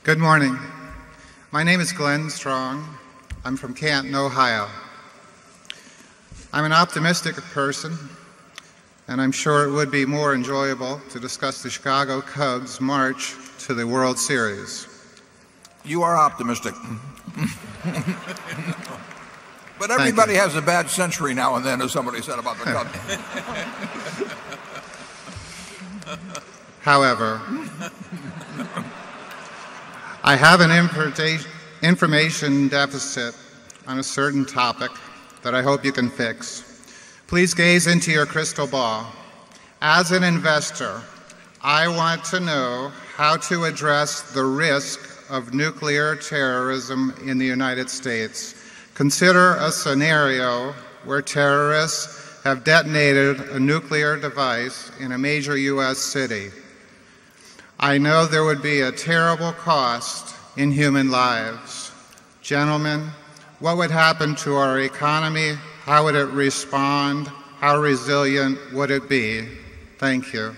Good morning. My name is Glenn Strong. I'm from Canton, Ohio. I'm an optimistic person, and I'm sure it would be more enjoyable to discuss the Chicago Cubs' march to the World Series. You are optimistic. But everybody has a bad century now and then, as somebody said about the Cubs. However, I have an information deficit on a certain topic that I hope you can fix. Please gaze into your crystal ball. As an investor, I want to know how to address the risk of nuclear terrorism in the United States. Consider a scenario where terrorists have detonated a nuclear device in a major U.S. city. I know there would be a terrible cost in human lives. Gentlemen, what would happen to our economy? How would it respond? How resilient would it be? Thank you.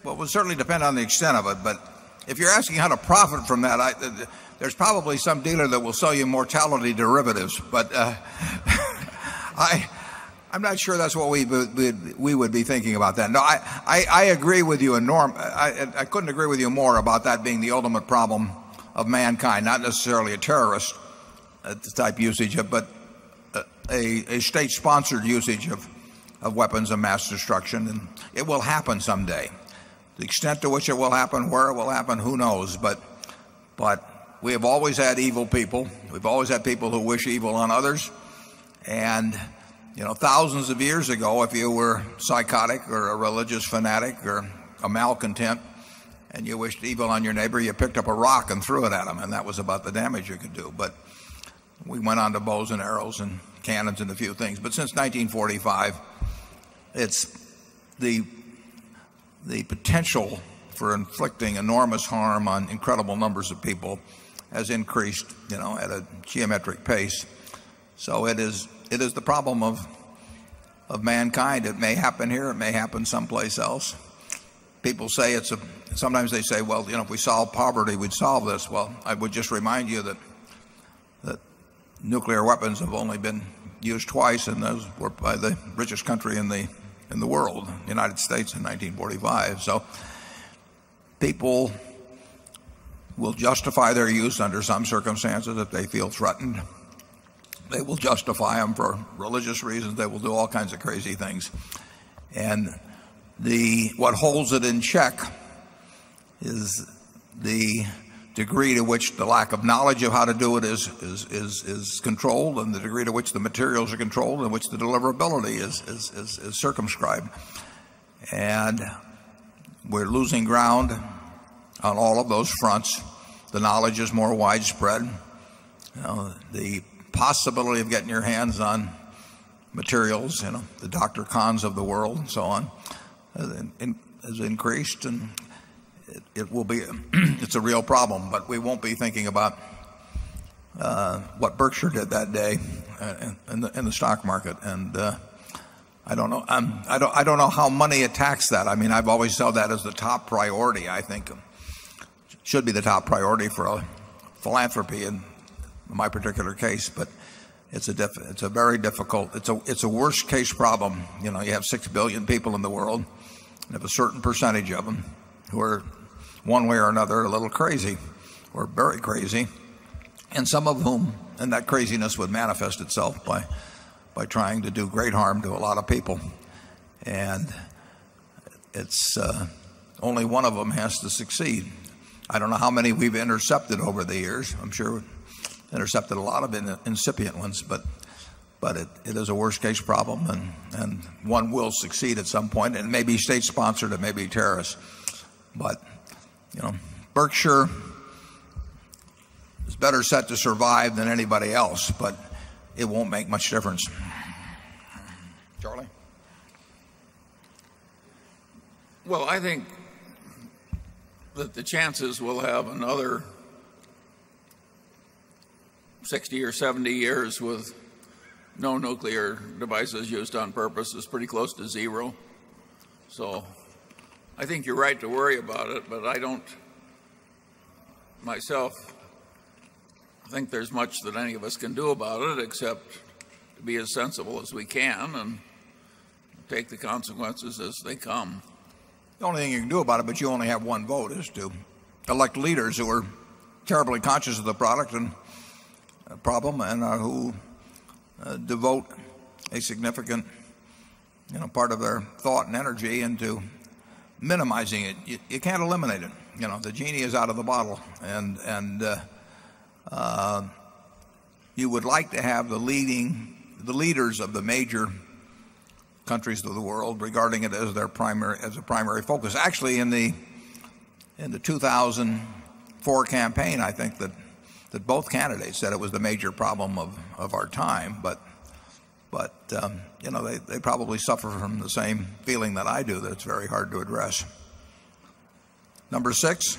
Well, it would certainly depend on the extent of it, but if you're asking how to profit from that, there's probably some dealer that will sell you mortality derivatives, but I'm not sure that's what we would be thinking about that. No, I agree with you, and Norm, I couldn't agree with you more about that being the ultimate problem of mankind, not necessarily a terrorist type usage of, but a state-sponsored usage of weapons of mass destruction, and it will happen someday. The extent to which it will happen, where it will happen, who knows? But we have always had evil people. We've always had people who wish evil on others, and thousands of years ago, if you were psychotic or a religious fanatic or a malcontent and you wished evil on your neighbor, you picked up a rock and threw it at him, and that was about the damage you could do. But we went on to bows and arrows and cannons and a few things. But since 1945, it's the potential for inflicting enormous harm on incredible numbers of people has increased, at a geometric pace. So it is the problem of mankind. It may happen here, it may happen someplace else. People say sometimes they say, well, if we solve poverty, we'd solve this. Well, I would just remind you that nuclear weapons have only been used twice, and those were by the richest country in the world, the United States, in 1945. So people will justify their use under some circumstances if they feel threatened. They will justify them for religious reasons. They will do all kinds of crazy things. And what holds it in check is the degree to which the lack of knowledge of how to do it is controlled, and the degree to which the materials are controlled, and which the deliverability is circumscribed. And we're losing ground on all of those fronts. The knowledge is more widespread. The possibility of getting your hands on materials, the Dr. Kahns of the world and so on, has increased, and it will be it's a real problem. But we won't be thinking about what Berkshire did that day in the stock market. And I don't know. I don't know how money attacks that. I mean, I've always held that as the top priority. I think should be the top priority for a philanthropy in my particular case. But it's a very difficult. It's a worst case problem. You have 6 billion people in the world, and if a certain percentage of them who are one way or another a little crazy or very crazy, and some of whom, and that craziness would manifest itself by trying to do great harm to a lot of people, and it's only one of them has to succeed. I don't know how many we've intercepted over the years. I'm sure we've intercepted a lot of incipient ones, but it is a worst case problem, and one will succeed at some point, and it may be state sponsored, it may be terrorist. But Berkshire is better set to survive than anybody else, but it won't make much difference. Charlie? Well, I think that the chances we'll have another 60 or 70 years with no nuclear devices used on purpose is pretty close to zero. So I think you're right to worry about it, but I don't myself think there's much that any of us can do about it except to be as sensible as we can and take the consequences as they come. The only thing you can do about it, but you only have one vote, is to elect leaders who are terribly conscious of the product and problem and who devote a significant part of their thought and energy into minimizing it. You can't eliminate it. The genie is out of the bottle, and you would like to have the leaders of the major countries of the world regarding it as a primary focus. Actually, in the 2004 campaign, I think that both candidates said it was the major problem of our time, but they probably suffer from the same feeling that I do, that it's very hard to address. Number 6.